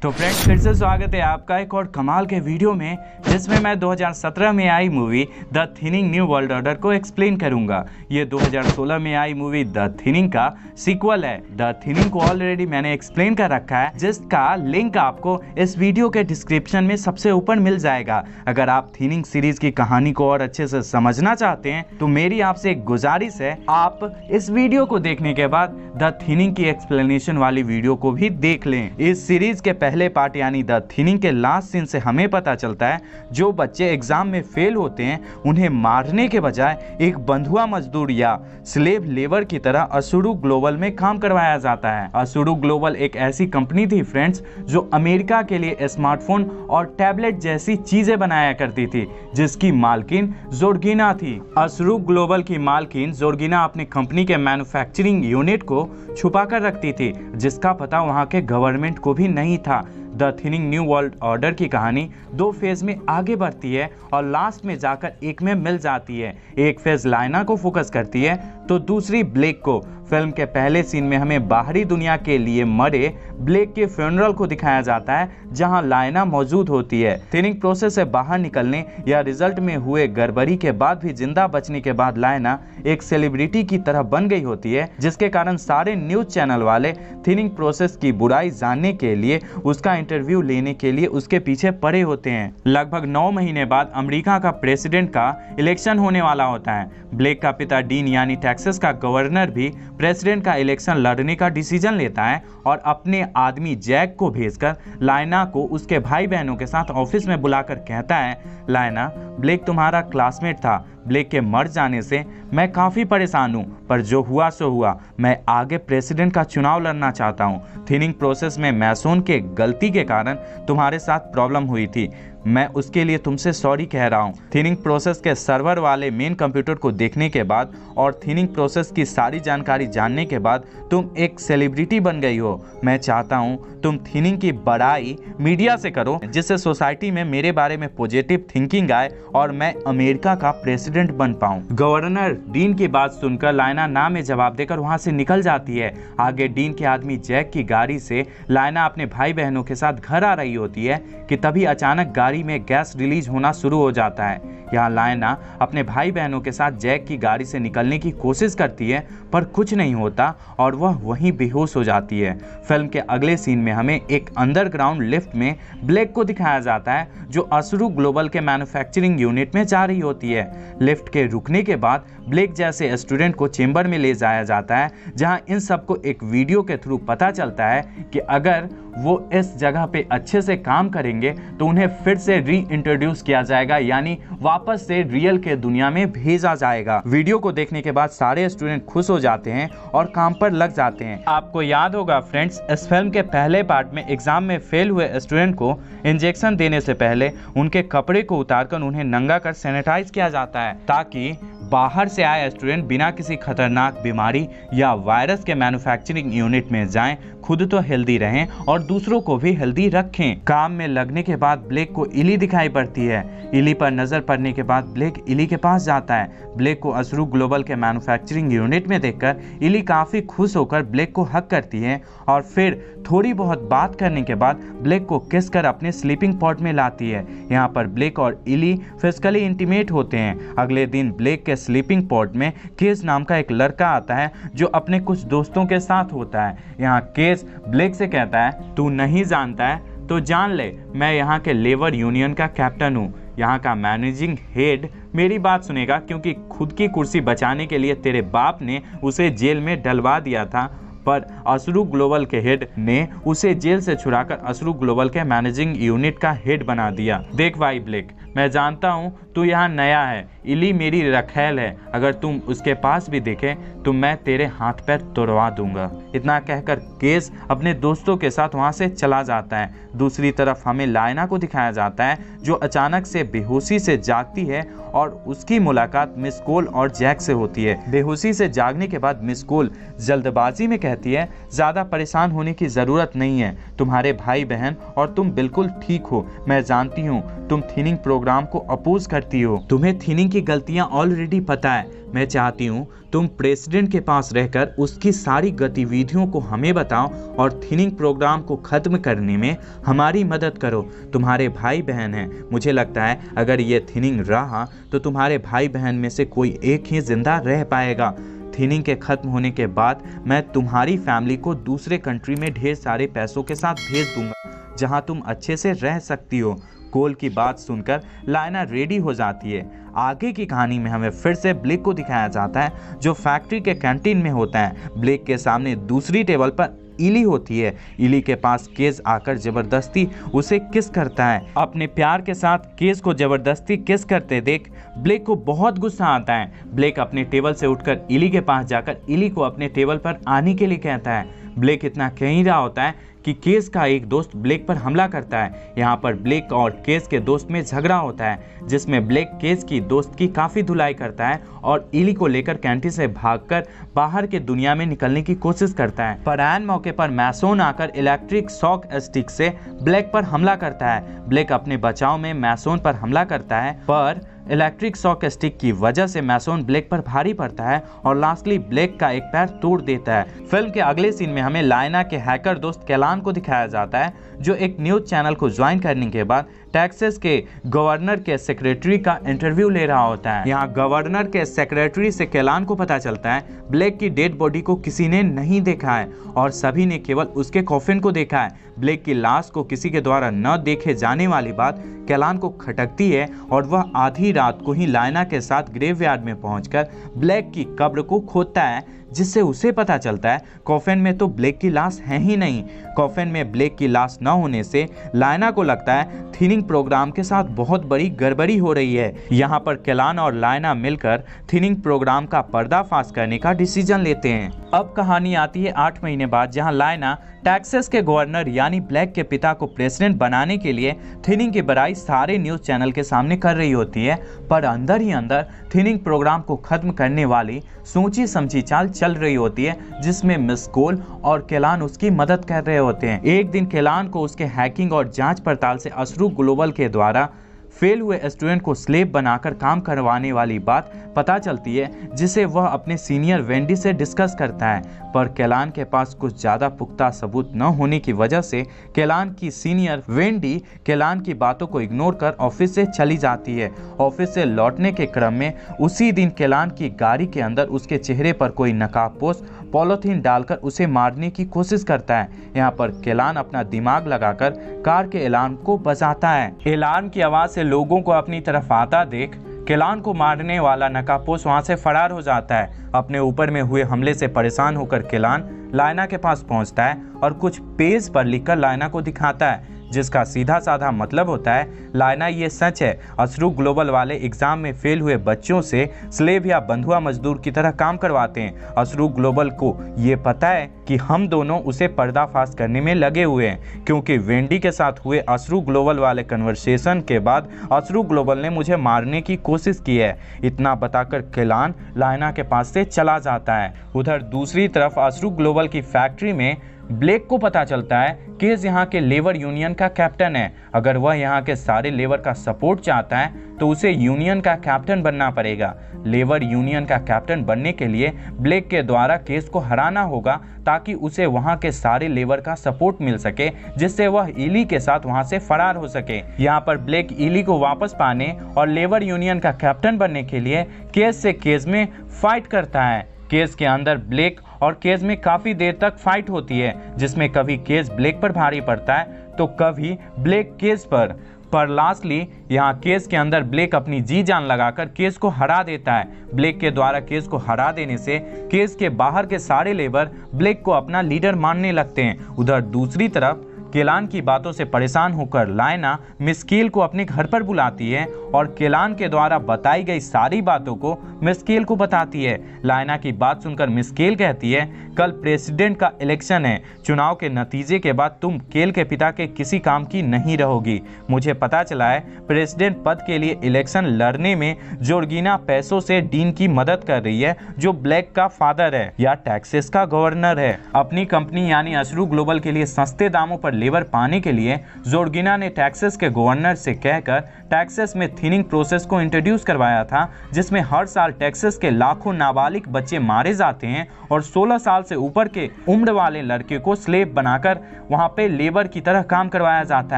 तो फ्रेंड्स फिर से स्वागत है आपका एक और कमाल के वीडियो में, जिसमें मैं 2017 में आई movie the thinning new world order को एक्सप्लेन करूंगा। ये 2016 में आई मूवी द थिनिंग का सीक्वल है। द थिनिंग को ऑलरेडी मैंने एक्सप्लेन कर रखा है, जिसका लिंक आपको इस वीडियो के डिस्क्रिप्शन में सबसे ऊपर मिल जाएगा। अगर आप थिनिंग सीरीज की कहानी को और अच्छे से समझना चाहते हैं तो मेरी आपसे एक गुजारिश है, आप इस वीडियो को देखने के बाद द थिनिंग की एक्सप्लेनेशन वाली वीडियो को भी देख लें। इस सीरीज के पहले पार्ट यानी द थिनिंग के लास्ट सीन से हमें पता चलता है जो बच्चे एग्जाम में फेल होते हैं उन्हें मारने के बजाय एक बंधुआ मजदूर या स्लेव लेबर की तरह असुडू ग्लोबल में काम करवाया जाता है। असुडू ग्लोबल एक ऐसी कंपनी थी फ्रेंड्स जो अमेरिका के लिए स्मार्टफोन और टैबलेट जैसी चीजें बनाया करती थी, जिसकी मालकिन जोर्गिना थी। असुडू ग्लोबल की मालकिन जोर्गिना अपनी कंपनी के मैन्युफैक्चरिंग यूनिट को छुपा कर रखती थी, जिसका पता वहां के गवर्नमेंट को भी नहीं था। The thinning new world order की कहानी दो फेज में आगे बढ़ती है और लास्ट में जाकर एक में मिल जाती है। एक फेज लाइना को फोकस करती है तो दूसरी ब्लेक को। फिल्म के पहले सीन में हमें बाहरी दुनिया के लिए मरे ब्लेक के फ्यूनरल को दिखाया जाता है, जहां लाइना मौजूद होती है। थिनिंग प्रोसेस से बाहर निकलने या रिजल्ट में हुए गड़बड़ी के बाद भी जिंदा बचने के बाद लाइना एक सेलिब्रिटी की तरह बन गई होती है, जिसके कारण सारे न्यूज चैनल वाले थिनिंग प्रोसेस की बुराई जानने के लिए उसका इंटरव्यू लेने के लिए उसके पीछे पड़े होते हैं। लगभग 9 महीने बाद अमेरिका का प्रेसिडेंट का इलेक्शन होने वाला होता है। ब्लेक का पिता डीन यानी टेक्सास का गवर्नर भी प्रेसिडेंट का इलेक्शन लड़ने का डिसीजन लेता है और अपने आदमी जैक को भेजकर लाइना को उसके भाई बहनों के साथ ऑफिस में बुलाकर कहता है, लाइना, ब्लेक तुम्हारा क्लासमेट था। ब्लेक के मर जाने से मैं काफ़ी परेशान हूँ, पर जो हुआ सो हुआ। मैं आगे प्रेसिडेंट का चुनाव लड़ना चाहता हूँ। थिनिंग प्रोसेस में मैसोन के गलती के कारण तुम्हारे साथ प्रॉब्लम हुई थी, मैं उसके लिए तुमसे सॉरी कह रहा हूँ। थिनिंग प्रोसेस के सर्वर वाले मेन कंप्यूटर को देखने के बाद और थिनिंग प्रोसेस की सारी जानकारी जानने के बाद तुम एक सेलिब्रिटी बन गई हो। मैं चाहता हूँ तुम थिनिंग की बड़ाई मीडिया से करो, जिससे सोसाइटी में मेरे बारे में पॉजिटिव थिंकिंग आए और मैं अमेरिका का प्रेसिडेंट बन पाऊँ। गवर्नर डीन की बात सुनकर लाइना ना में जवाब देकर वहाँ से निकल जाती है। आगे डीन के आदमी जैक की गाड़ी से लाइना अपने भाई बहनों के साथ घर आ रही होती है कि तभी अचानक गाड़ी में गैस रिलीज होना शुरू हो जाता है। यहाँ लाइना अपने भाई बहनों के साथ जैक की गाड़ी से निकलने की कोशिश करती है, पर कुछ नहीं होता और वह वहीं बेहोश हो जाती है। फिल्म के अगले सीन में हमें एक अंडरग्राउंड लिफ्ट में ब्लेक को दिखाया जाता है, जो असुडू ग्लोबल के मैन्युफैक्चरिंग यूनिट में जा रही होती है। लिफ्ट के रुकने के बाद ब्लेक जैसे स्टूडेंट को चेंबर में ले जाया जाता है, जहां इन सबको एक वीडियो के थ्रू पता चलता है कि अगर वो इस जगह पे अच्छे से काम करेंगे तो उन्हें फिर से री इंट्रोड्यूस किया जाएगा, यानी वापस से रियल के दुनिया में भेजा जाएगा। वीडियो को देखने के बाद सारे स्टूडेंट खुश हो जाते हैं और काम पर लग जाते हैं। आपको याद होगा फ्रेंड्स, इस फिल्म के पहले पार्ट में एग्जाम में फेल हुए स्टूडेंट को इंजेक्शन देने से पहले उनके कपड़े को उतारकर उन्हें नंगा कर सैनिटाइज किया जाता है, ताकि बाहर से आए स्टूडेंट बिना किसी खतरनाक बीमारी या वायरस के मैन्युफैक्चरिंग यूनिट में जाएं, खुद तो हेल्दी रहें और दूसरों को भी हेल्दी रखें। काम में लगने के बाद ब्लेक को इली दिखाई पड़ती है। इली पर नजर पड़ने के बाद ब्लेक इली के पास जाता है। ब्लेक को असुडू ग्लोबल के मैन्युफैक्चरिंग यूनिट में देखकर इली काफी खुश होकर ब्लेक को हक करती है और फिर थोड़ी बहुत बात करने के बाद ब्लेक को किस कर अपने स्लीपिंग पॉड में लाती है। यहाँ पर ब्लेक और इली फिजिकली इंटीमेट होते हैं। अगले दिन ब्लेक के स्लीपिंग पॉड में केस नाम का एक लड़का आता है, जो अपने कुछ दोस्तों के साथ होता है। यहाँ केस ब्लेक से कहता है, तू नहीं जानता है तो जान ले, मैं यहाँ के लेबर यूनियन का कैप्टन हूँ। यहाँ का मैनेजिंग हेड मेरी बात सुनेगा, क्योंकि खुद की कुर्सी बचाने के लिए तेरे बाप ने उसे जेल में डलवा दिया था, पर असुडू ग्लोबल के हेड ने उसे जेल से छुड़ाकर असुडू ग्लोबल के मैनेजिंग यूनिट का हेड बना दिया। देख भाई ब्लेक, मैं जानता हूँ तू यहाँ नया है, इली मेरी रखैल है, अगर तुम उसके पास भी दिखे तो मैं तेरे हाथ पैर तोड़वा दूंगा। इतना कहकर केस अपने दोस्तों के साथ वहाँ से चला जाता है। दूसरी तरफ हमें लाइना को दिखाया जाता है, जो अचानक से बेहोशी से जागती है और उसकी मुलाकात मिस कोल और जैक से होती है। बेहोशी से जागने के बाद मिस कोल जल्दबाजी में कहती है, ज़्यादा परेशान होने की ज़रूरत नहीं है, तुम्हारे भाई बहन और तुम बिल्कुल ठीक हो। मैं जानती हूँ तुम थिनिंग प्रोग्राम को अपोज करती हो, तुम्हें थिनिंग की गलतियां ऑलरेडी पता है। मैं चाहती हूँ तुम प्रेसिडेंट के पास रहकर उसकी सारी गतिविधियों को हमें बताओ और थिनिंग प्रोग्राम को खत्म करने में हमारी मदद करो। तुम्हारे भाई बहन हैं, मुझे लगता है अगर ये थिनिंग रहा तो तुम्हारे भाई बहन में से कोई एक ही जिंदा रह पाएगा। थिनिंग के खत्म होने के बाद मैं तुम्हारी फैमिली को दूसरे कंट्री में ढेर सारे पैसों के साथ भेज दूंगा जहां तुम अच्छे से रह सकती हो। कोल की बात सुनकर लायना रेडी हो जाती है। आगे की कहानी में हमें फिर से ब्लेक को दिखाया जाता है जो फैक्ट्री के कैंटीन में होता है। ब्लेक के सामने दूसरी टेबल पर इली होती है। इली के पास केस आकर जबरदस्ती उसे किस करता है। अपने प्यार के साथ केस को जबरदस्ती किस करते देख ब्लेक को बहुत गुस्सा आता है। ब्लेक अपने टेबल से उठकर इली के पास जाकर इली को अपने टेबल पर आने के लिए कहता है। ब्लेक इतना कह ही रहा होता है कि केस का एक दोस्त ब्लेक पर हमला करता है। यहाँ पर ब्लेक और केस के दोस्त में झगड़ा होता है जिसमें ब्लेक केस की दोस्त की काफ़ी धुलाई करता है और इली को लेकर कैंटीन से भागकर बाहर के दुनिया में निकलने की कोशिश करता है। पर ऐन मौके पर मैसोन आकर इलेक्ट्रिक शॉक स्टिक से ब्लेक पर हमला करता है। ब्लेक अपने बचाव में मैसोन पर हमला करता है पर इलेक्ट्रिक शॉक स्टिक की वजह से मैसोन ब्लेक पर भारी पड़ता है और लास्टली ब्लेक का एक पैर तोड़ देता है। फिल्म के अगले सीन में हमें लायना के हैकर दोस्त कैलान को दिखाया जाता है जो एक न्यूज चैनल को ज्वाइन करने के बाद टेक्सास के गवर्नर के सेक्रेटरी का इंटरव्यू ले रहा होता है। यहाँ गवर्नर के सेक्रेटरी से कैलान को पता चलता है ब्लेक की डेड बॉडी को किसी ने नहीं देखा है और सभी ने केवल उसके कॉफिन को देखा है। ब्लेक की लाश को किसी के द्वारा न देखे जाने वाली बात कैलान को खटकती है और वह आधी रात को ही लायना के साथ ग्रेवयार्ड में पहुंचकर ब्लेक की कब्र को खोदता है जिससे उसे पता चलता है कॉफिन में तो ब्लेक की लाश है ही नहीं। कॉफिन में ब्लेक की लाश न होने से लायना को लगता है थिनिंग प्रोग्राम के साथ बहुत बड़ी गड़बड़ी हो रही है। यहाँ पर कैलान और लायना मिलकर थिनिंग प्रोग्राम का पर्दाफाश करने का डिसीजन लेते हैं। अब कहानी आती है 8 महीने बाद जहाँ लायना टेक्सास के गवर्नर यानी ब्लेक के पिता को प्रेसिडेंट बनाने के लिए थिनिंग की बड़ाई सारे न्यूज चैनल के सामने कर रही होती है पर अंदर ही अंदर थिनिंग प्रोग्राम को खत्म करने वाली सोची समझी चाल चल रही होती है जिसमें मिस कोल और कैलान उसकी मदद कर रहे होते हैं। एक दिन कैलान को उसके हैकिंग और जांच पड़ताल से असरू ग्लोबल के द्वारा फेल हुए स्टूडेंट को स्लेव बनाकर काम करवाने वाली बात पता चलती है जिसे वह अपने सीनियर वेंडी से डिस्कस करता है पर कैलान के पास कुछ ज़्यादा पुख्ता सबूत न होने की वजह से कैलान की सीनियर वेंडी कैलान की बातों को इग्नोर कर ऑफिस से चली जाती है। ऑफिस से लौटने के क्रम में उसी दिन कैलान की गाड़ी के अंदर उसके चेहरे पर कोई नकाबपोश पॉलीथीन डालकर उसे मारने की कोशिश करता है। यहाँ पर कैलान अपना दिमाग लगाकर कार के अलार्म को बजाता है। अलार्म की आवाज़ से लोगों को अपनी तरफ आता देख कैलान को मारने वाला नकाबपोश वहां से फरार हो जाता है। अपने ऊपर में हुए हमले से परेशान होकर कैलान लायना के पास पहुंचता है और कुछ पेज पर लिखकर लायना को दिखाता है जिसका सीधा साधा मतलब होता है लायना ये सच है, असरू ग्लोबल वाले एग्जाम में फेल हुए बच्चों से स्लेव या बंधुआ मजदूर की तरह काम करवाते हैं। असरू ग्लोबल को ये पता है कि हम दोनों उसे पर्दाफाश करने में लगे हुए हैं क्योंकि वेंडी के साथ हुए असरू ग्लोबल वाले कन्वर्सेशन के बाद असरू ग्लोबल ने मुझे मारने की कोशिश की है। इतना बताकर कैलान लायना के पास से चला जाता है। उधर दूसरी तरफ असरू ग्लोबल की फैक्ट्री में ब्लेक को पता चलता है केस यहाँ के लेबर यूनियन का कैप्टन है। अगर वह यहाँ के सारे लेबर का सपोर्ट चाहता है तो उसे यूनियन का कैप्टन बनना पड़ेगा। लेबर यूनियन का कैप्टन बनने के लिए ब्लेक के द्वारा केस को हराना होगा ताकि उसे वहाँ के सारे लेबर का सपोर्ट मिल सके जिससे वह इली के साथ वहाँ से फरार हो सके। यहाँ पर ब्लेक इली को वापस पाने और लेबर यूनियन का कैप्टन बनने के लिए केस से केस में फाइट करता है। केस के अंदर ब्लेक और केस में काफ़ी देर तक फाइट होती है जिसमें कभी केस ब्लेक पर भारी पड़ता है तो कभी ब्लेक केस पर लास्टली यहाँ केस के अंदर ब्लेक अपनी जी जान लगाकर केस को हरा देता है। ब्लेक के द्वारा केस को हरा देने से केस के बाहर के सारे लेबर ब्लेक को अपना लीडर मानने लगते हैं। उधर दूसरी तरफ कैलान की बातों से परेशान होकर लायना मिस केल को अपने घर पर बुलाती है और कैलान के द्वारा बताई गई सारी बातों को मिस केल को बताती है। लायना की बात सुनकर मिस केल कहती है कल प्रेसिडेंट का इलेक्शन है, चुनाव के नतीजे के बाद तुम केल के पिता के किसी काम की नहीं रहोगी। मुझे पता चला है प्रेसिडेंट पद के लिए इलेक्शन लड़ने में जोर्गिना पैसों से डीन की मदद कर रही है जो ब्लेक का फादर है या टेक्सास का गवर्नर है। अपनी कंपनी यानी असरू ग्लोबल के लिए सस्ते दामों पर लेबर पाने के लिए जोर्गिना ने टेक्सास के गवर्नर से कहकर टेक्सास में थिनिंग प्रोसेस को इंट्रोड्यूस करवाया था, जिसमें हर साल टेक्सास के लाखों नाबालिग बच्चे मारे जाते हैं और 16 साल से ऊपर के उम्र वाले लड़के को स्लेव बनाकर वहां पे लेबर की तरह काम करवाया जाता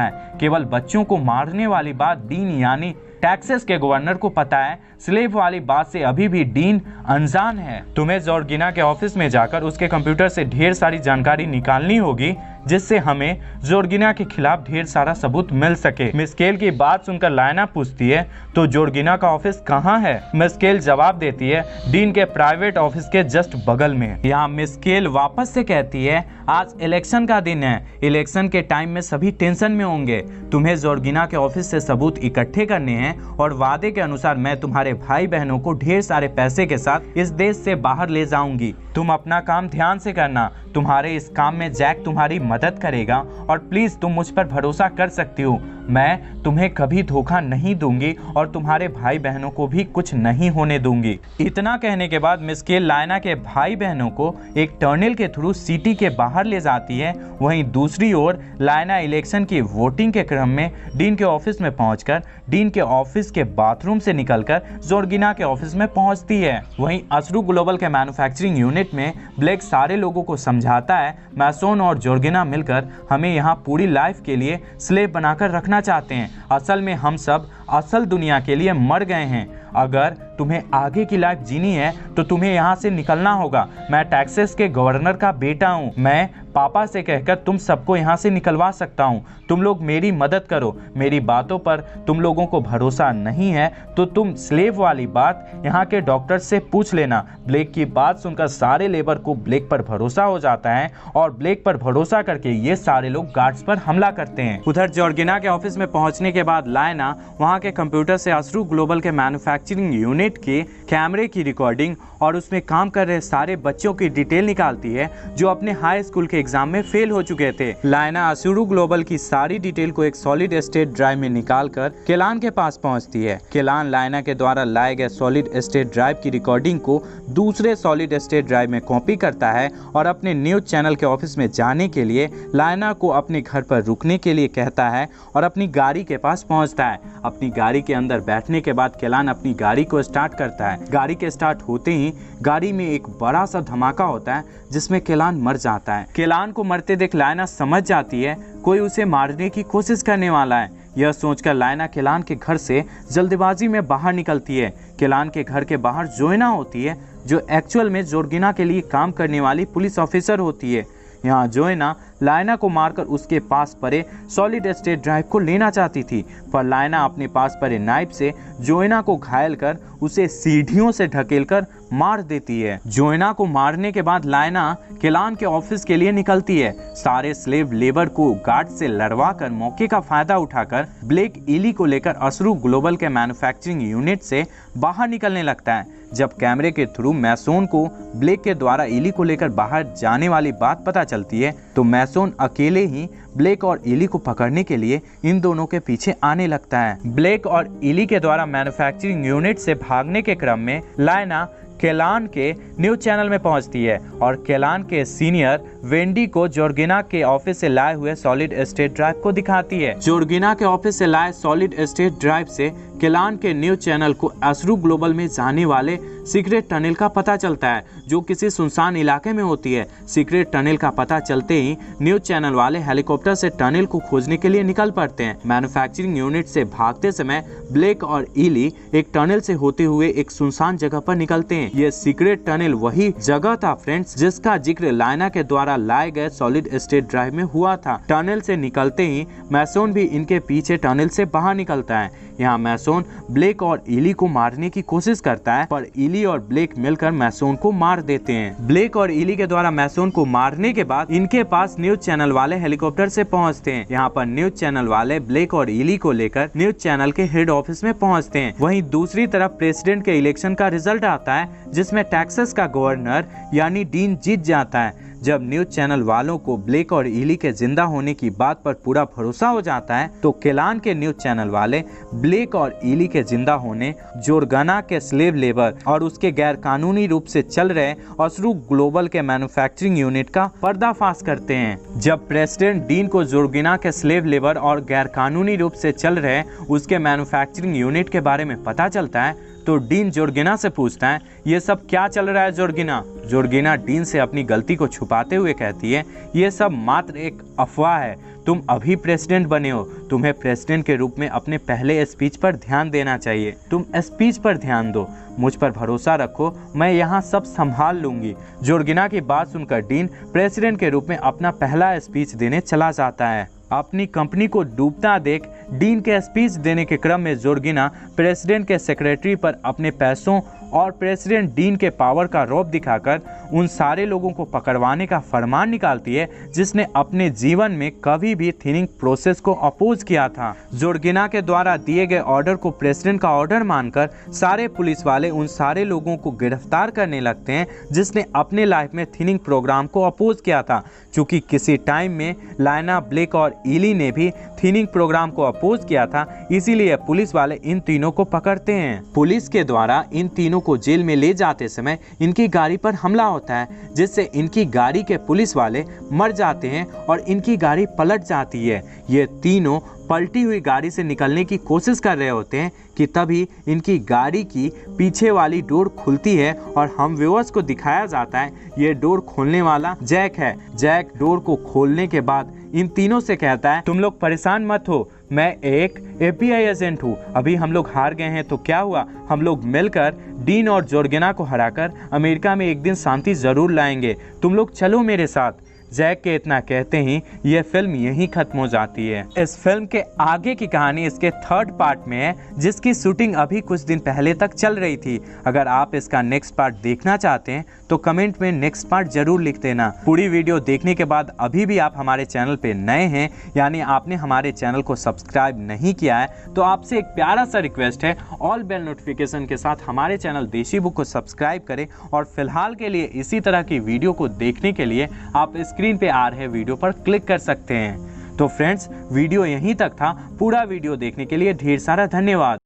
है। केवल बच्चों को मारने वाली बात डीन यानी टेक्सास के गवर्नर को पता है, स्लेव वाली बात से अभी भी डीन अनजान है। तुम्हें जोर्गिना के ऑफिस में जाकर उसके कंप्यूटर से ढेर सारी जानकारी निकालनी होगी, जिससे हमें जोर्गिना के खिलाफ ढेर सारा सबूत मिल सके। मिस्केल की बात सुनकर लायना पूछती है, तो जोर्गिना का ऑफिस कहाँ है? मिस्केल जवाब देती है, डीन के प्राइवेट ऑफिस के जस्ट बगल में। यहाँ मिस्केल वापस से कहती है, आज इलेक्शन का दिन है, इलेक्शन के टाइम में सभी टेंशन में होंगे। तुम्हें जोर्गिना के ऑफिस से सबूत इकट्ठे करने हैं और वादे के अनुसार मैं तुम्हारे भाई बहनों को ढेर सारे पैसे के साथ इस देश से बाहर ले जाऊंगी। तुम अपना काम ध्यान से करना, तुम्हारे इस काम में जैक तुम्हारी मदद करेगा और प्लीज तुम मुझ पर भरोसा कर सकती हो। मैं तुम्हें कभी धोखा नहीं दूंगी और तुम्हारे भाई बहनों को भी कुछ नहीं होने दूंगी। इतना कहने के बाद मिस्केल लायना के भाई बहनों को एक टनल के थ्रू सिटी के बाहर ले जाती है। वहीं दूसरी ओर लायना इलेक्शन की वोटिंग के क्रम में डीन के ऑफिस में पहुंचकर डीन के ऑफिस के बाथरूम से निकलकर जोर्गिना के ऑफिस में पहुंचती है। वहीं असरू ग्लोबल के मैन्युफैक्चरिंग यूनिट में ब्लेक सारे लोगों को समझाता है, मैसोन और जोर्गिना मिलकर हमें यहाँ पूरी लाइफ के लिए स्लेव बनाकर रखना चाहते हैं। असल में हम सब असल दुनिया के लिए मर गए हैं। अगर तुम्हें आगे की लाइफ जीनी है तो तुम्हें यहाँ से निकलना होगा। मैं टेक्सास के गवर्नर का बेटा हूँ, मैं पापा से कहकर तुम सबको यहाँ से निकलवा सकता हूँ। तुम लोग मेरी मदद करो। मेरी बातों पर तुम लोगों को भरोसा नहीं है तो तुम स्लेव वाली बात यहाँ के डॉक्टर से पूछ लेना। ब्लेक की बात सुनकर सारे लेबर को ब्लेक पर भरोसा हो जाता है और ब्लेक पर भरोसा करके ये सारे लोग गार्ड्स पर हमला करते हैं। उधर जोर्गिना के ऑफिस में पहुंचने के बाद लायना वहाँ के कंप्यूटर से असरू ग्लोबल के मैन्युफैक्चरिंग यूनिट के कैमरे की रिकॉर्डिंग और उसमें काम कर रहे सारे बच्चों की डिटेल निकालती है जो अपने हाई स्कूल के एग्जाम में फेल हो चुके थे। लायना असरू ग्लोबल की सारी डिटेल को एक सॉलिड स्टेट ड्राइव में निकालकर केलान के पास पहुंचती है। केलान लायना के द्वारा लाए गए सॉलिड स्टेट ड्राइव की रिकॉर्डिंग को दूसरे सॉलिड स्टेट ड्राइव में कॉपी करता है और अपने न्यूज चैनल के ऑफिस में जाने के लिए लायना को अपने घर पर रुकने के लिए कहता है और अपनी गाड़ी के पास पहुंचता है। अपनी गाड़ी के अंदर बैठने के बाद केलान अपनी गाड़ी को स्टार्ट करता है। गाड़ी के स्टार्ट होते ही गाड़ी में एक बड़ा सा धमाका होता है जिसमें केलान मर जाता है। केलान को मरते देख लायना समझ जाती है कोई उसे मारने की कोशिश करने वाला है। यह सोचकर लायना केलान के घर से जल्दबाजी में बाहर निकलती है। केलान के घर के बाहर जोयना होती है जो एक्चुअल में जोर्गिना के लिए काम करने वाली पुलिस ऑफिसर होती है। यहाँ जोयना लायना को मारकर उसके पास पड़े सॉलिड स्टेट ड्राइव को लेना चाहती थी, पर लायना अपने पास पड़े नाइफ से जोयना को घायल कर उसे सीढ़ियों से ढकेलकर मार देती है। जोयना को मारने के बाद लायना केलान के ऑफिस के लिए निकलती है। सारे स्लेव लेबर को गार्ड से लड़वा कर मौके का फायदा उठाकर ब्लेक इली को लेकर असरू ग्लोबल के मैन्युफैक्चरिंग यूनिट से बाहर निकलने लगता है। जब कैमरे के थ्रू मैसोन को ब्लेक के द्वारा इली को लेकर बाहर जाने वाली बात पता चलती है तो मैसोन अकेले ही ब्लेक और इली को पकड़ने के लिए इन दोनों के पीछे आने लगता है। ब्लेक और इली के द्वारा मैन्युफैक्चरिंग यूनिट से भागने के क्रम में लायना केलान के न्यूज चैनल में पहुंचती है और केलान के सीनियर वेंडी को जोर्गिना के ऑफिस से लाए हुए सॉलिड स्टेट ड्राइव को दिखाती है। जोर्गिना के ऑफिस से लाए सॉलिड स्टेट ड्राइव से केलान के न्यूज चैनल को असरू ग्लोबल में जाने वाले सीक्रेट टनल का पता चलता है जो किसी सुनसान इलाके में होती है। सीक्रेट टनल का पता चलते ही न्यूज चैनल वाले हेलीकॉप्टर से टनल को खोजने के लिए निकल पड़ते हैं। मैन्युफैक्चरिंग यूनिट से भागते समय ब्लेक और इली एक टनल से होते हुए एक सुनसान जगह पर निकलते हैं। ये सीक्रेट टनल वही जगह था फ्रेंड्स जिसका जिक्र लायना के द्वारा लाए गए सॉलिड स्टेट ड्राइव में हुआ था। टनल से निकलते ही मैसोन भी इनके पीछे टनल से बाहर निकलता है। यहाँ मैसोन ब्लेक और इली को मारने की कोशिश करता है पर इली और ब्लेक मिलकर मैसोन को मार देते हैं। ब्लेक और इली के द्वारा मैसोन को मारने के बाद इनके पास न्यूज चैनल वाले हेलीकॉप्टर से पहुंचते हैं। यहाँ पर न्यूज चैनल वाले ब्लेक और इली को लेकर न्यूज चैनल के हेड ऑफिस में पहुंचते हैं। वहीं दूसरी तरफ प्रेसिडेंट के इलेक्शन का रिजल्ट आता है जिसमें टेक्सास का गवर्नर यानी डीन जीत जाता है। जब न्यूज चैनल वालों को ब्लेक और ईली के जिंदा होने की बात पर पूरा भरोसा हो जाता है तो केलान के न्यूज चैनल वाले ब्लेक और ईली के जिंदा होने, जोरगना के स्लेव लेबर और उसके गैर कानूनी रूप से चल रहे असरू ग्लोबल के मैन्युफैक्चरिंग यूनिट का पर्दाफाश करते हैं। जब प्रेसिडेंट डीन को जोरगिना के स्लेव लेबर और गैर कानूनी रूप से चल रहे उसके मैन्युफैक्चरिंग यूनिट के बारे में पता चलता है तो डीन जोरगिना से पूछता है, ये सब क्या चल रहा है जोरगिना? जोरगिना डीन से अपनी गलती को छुपाते हुए कहती है, ये सब मात्र एक अफवाह है, तुम अभी प्रेसिडेंट बने हो, तुम्हें प्रेसिडेंट के रूप में अपने पहले स्पीच पर ध्यान देना चाहिए, तुम स्पीच पर ध्यान दो, मुझ पर भरोसा रखो, मैं यहाँ सब संभाल लूंगी। जोरगिना की बात सुनकर डीन प्रेसिडेंट के रूप में अपना पहला स्पीच देने चला जाता है। अपनी कंपनी को डूबता देख डीन के स्पीच देने के क्रम में जोरगिना प्रेसिडेंट के सेक्रेटरी पर अपने पैसों और प्रेसिडेंट डीन के पावर का रौब दिखाकर उन सारे लोगों को पकड़वाने का फरमान निकालती है जिसने अपने जीवन में कभी भी थिनिंग प्रोसेस को अपोज किया था। जोरगिना के द्वारा दिए गए ऑर्डर को प्रेसिडेंट का ऑर्डर मानकर सारे पुलिस वाले उन सारे लोगों को गिरफ्तार करने लगते हैं जिसने अपने लाइफ में थिनिंग प्रोग्राम को अपोज किया था। चूंकि किसी टाइम में लायना, ब्लेक और ईली ने भी थिनिंग प्रोग्राम को अपोज किया था, इसीलिए पुलिस वाले इन तीनों को पकड़ते हैं। पुलिस के द्वारा इन तीनों को जेल में ले जाते समय इनकी गाड़ी पर हमला होता है जिससे इनकी गाड़ी के पुलिस वाले मर जाते हैं और इनकी गाड़ी पलट जाती है। ये तीनों पलटी हुई गाड़ी से निकलने की कोशिश कर रहे होते हैं कि तभी इनकी गाड़ी की पीछे वाली डोर खुलती है और हम व्यूअर्स को दिखाया जाता है ये डोर खोलने वाला जैक है। जैक डोर को खोलने के बाद इन तीनों से कहता है, तुम लोग परेशान मत हो, मैं एक FBI एजेंट हूँ, अभी हम लोग हार गए हैं तो क्या हुआ, हम लोग मिलकर डीन और जोरगिना को हराकर अमेरिका में एक दिन शांति जरूर लाएंगे, तुम लोग चलो मेरे साथ। जैक के इतना कहते ही यह फिल्म यहीं खत्म हो जाती है। इस फिल्म के आगे की कहानी इसके थर्ड पार्ट में है जिसकी शूटिंग अभी कुछ दिन पहले तक चल रही थी। अगर आप इसका नेक्स्ट पार्ट देखना चाहते हैं तो कमेंट में नेक्स्ट पार्ट जरूर लिख देना। पूरी वीडियो देखने के बाद अभी भी आप हमारे चैनल पे नए हैं यानी आपने हमारे चैनल को सब्सक्राइब नहीं किया है तो आपसे एक प्यारा सा रिक्वेस्ट है, ऑल बेल नोटिफिकेशन के साथ हमारे चैनल देशी बुक को सब्सक्राइब करें और फिलहाल के लिए इसी तरह की वीडियो को देखने के लिए आप स्क्रीन पे आ रहे वीडियो पर क्लिक कर सकते हैं। तो फ्रेंड्स, वीडियो यहीं तक था। पूरा वीडियो देखने के लिए ढेर सारा धन्यवाद।